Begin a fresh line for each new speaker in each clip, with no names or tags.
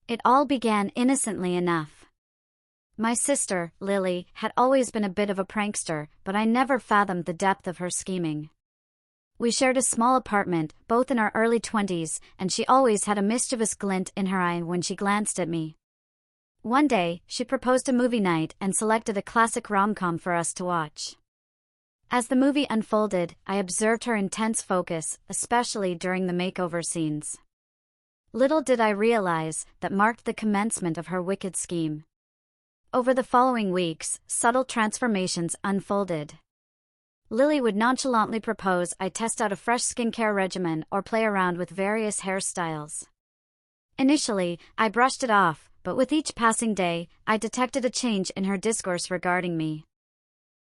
It all began innocently enough. My sister, Lily, had always been a bit of a prankster, but I never fathomed the depth of her scheming. We shared a small apartment, both in our early 20s, and she always had a mischievous glint in her eye when she glanced at me. One day, she proposed a movie night and selected a classic rom-com for us to watch. As the movie unfolded, I observed her intense focus, especially during the makeover scenes. Little did I realize that marked the commencement of her wicked scheme. Over the following weeks, subtle transformations unfolded. Lily would nonchalantly propose I test out a fresh skincare regimen or play around with various hairstyles. Initially, I brushed it off, but with each passing day, I detected a change in her discourse regarding me.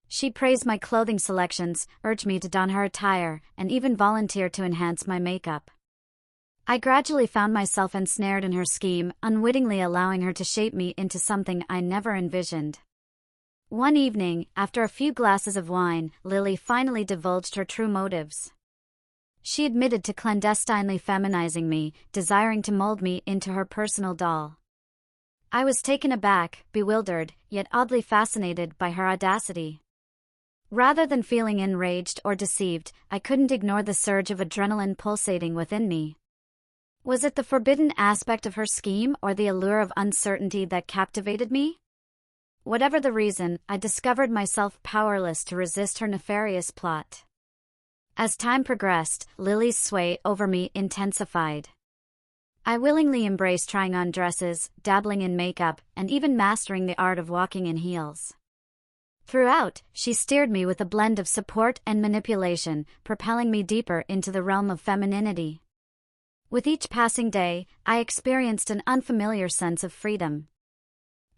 She praised my clothing selections, urged me to don her attire, and even volunteered to enhance my makeup. I gradually found myself ensnared in her scheme, unwittingly allowing her to shape me into something I never envisioned. One evening, after a few glasses of wine, Lily finally divulged her true motives. She admitted to clandestinely feminizing me, desiring to mold me into her personal doll. I was taken aback, bewildered, yet oddly fascinated by her audacity. Rather than feeling enraged or deceived, I couldn't ignore the surge of adrenaline pulsating within me. Was it the forbidden aspect of her scheme or the allure of uncertainty that captivated me? Whatever the reason, I discovered myself powerless to resist her nefarious plot. As time progressed, Lily's sway over me intensified. I willingly embraced trying on dresses, dabbling in makeup, and even mastering the art of walking in heels. Throughout, she steered me with a blend of support and manipulation, propelling me deeper into the realm of femininity. With each passing day, I experienced an unfamiliar sense of freedom.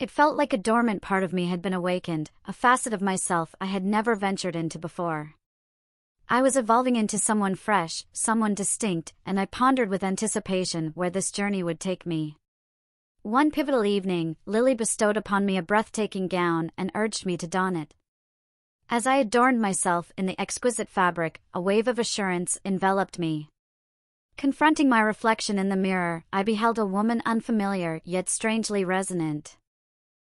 It felt like a dormant part of me had been awakened, a facet of myself I had never ventured into before. I was evolving into someone fresh, someone distinct, and I pondered with anticipation where this journey would take me. One pivotal evening, Lily bestowed upon me a breathtaking gown and urged me to don it. As I adorned myself in the exquisite fabric, a wave of assurance enveloped me. Confronting my reflection in the mirror, I beheld a woman unfamiliar yet strangely resonant.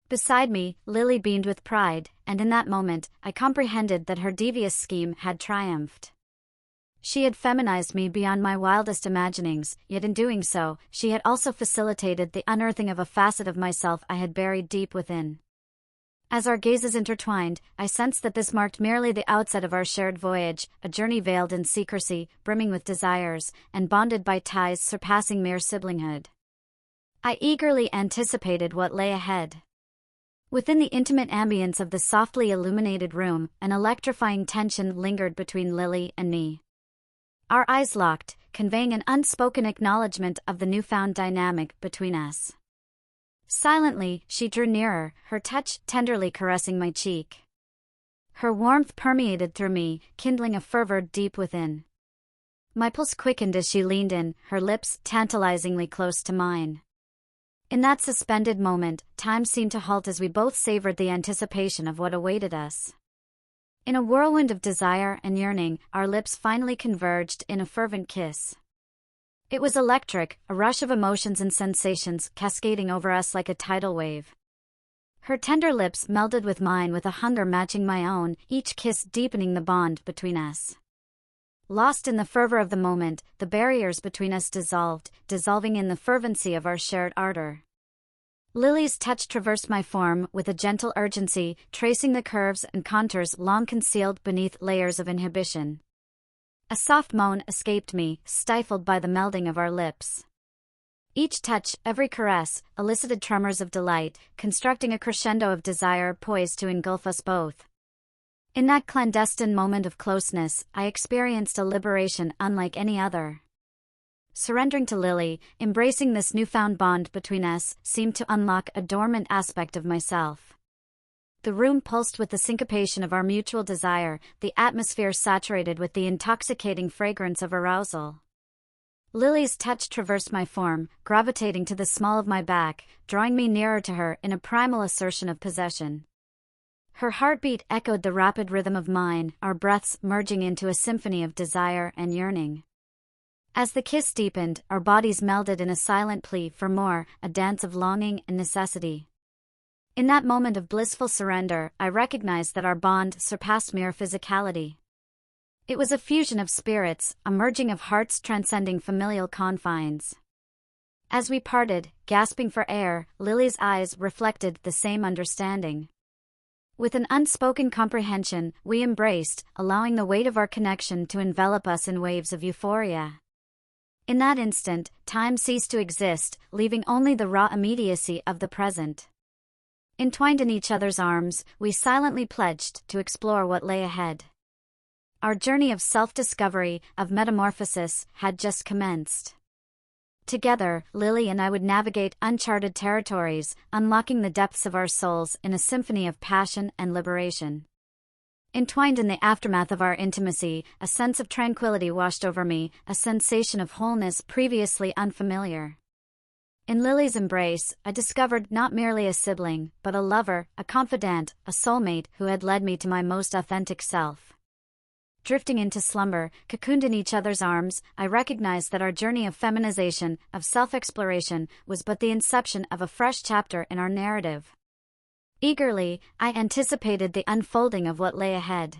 Beside me, Lily beamed with pride, and in that moment, I comprehended that her devious scheme had triumphed. She had feminized me beyond my wildest imaginings, yet in doing so, she had also facilitated the unearthing of a facet of myself I had buried deep within. As our gazes intertwined, I sensed that this marked merely the outset of our shared voyage, a journey veiled in secrecy, brimming with desires, and bonded by ties surpassing mere siblinghood. I eagerly anticipated what lay ahead. Within the intimate ambience of the softly illuminated room, an electrifying tension lingered between Lily and me. Our eyes locked, conveying an unspoken acknowledgement of the newfound dynamic between us. Silently, she drew nearer, her touch tenderly caressing my cheek. Her warmth permeated through me, kindling a fervor deep within. My pulse quickened as she leaned in, her lips tantalizingly close to mine. In that suspended moment, time seemed to halt as we both savored the anticipation of what awaited us. In a whirlwind of desire and yearning, our lips finally converged in a fervent kiss. It was electric, a rush of emotions and sensations cascading over us like a tidal wave. Her tender lips melded with mine with a hunger matching my own, each kiss deepening the bond between us. Lost in the fervor of the moment, the barriers between us dissolving in the fervency of our shared ardor. Lily's touch traversed my form with a gentle urgency, tracing the curves and contours long concealed beneath layers of inhibition. A soft moan escaped me, stifled by the melding of our lips. Each touch, every caress, elicited tremors of delight, constructing a crescendo of desire poised to engulf us both. In that clandestine moment of closeness, I experienced a liberation unlike any other. Surrendering to Lily, embracing this newfound bond between us, seemed to unlock a dormant aspect of myself. The room pulsed with the syncopation of our mutual desire, the atmosphere saturated with the intoxicating fragrance of arousal. Lily's touch traversed my form, gravitating to the small of my back, drawing me nearer to her in a primal assertion of possession. Her heartbeat echoed the rapid rhythm of mine, our breaths merging into a symphony of desire and yearning. As the kiss deepened, our bodies melded in a silent plea for more, a dance of longing and necessity. In that moment of blissful surrender, I recognized that our bond surpassed mere physicality. It was a fusion of spirits, a merging of hearts transcending familial confines. As we parted, gasping for air, Lily's eyes reflected the same understanding. With an unspoken comprehension, we embraced, allowing the weight of our connection to envelop us in waves of euphoria. In that instant, time ceased to exist, leaving only the raw immediacy of the present. Entwined in each other's arms, we silently pledged to explore what lay ahead. Our journey of self-discovery, of metamorphosis, had just commenced. Together, Lily and I would navigate uncharted territories, unlocking the depths of our souls in a symphony of passion and liberation. Entwined in the aftermath of our intimacy, a sense of tranquility washed over me, a sensation of wholeness previously unfamiliar. In Lily's embrace, I discovered not merely a sibling, but a lover, a confidant, a soulmate who had led me to my most authentic self. Drifting into slumber, cocooned in each other's arms, I recognized that our journey of feminization, of self-exploration, was but the inception of a fresh chapter in our narrative. Eagerly, I anticipated the unfolding of what lay ahead.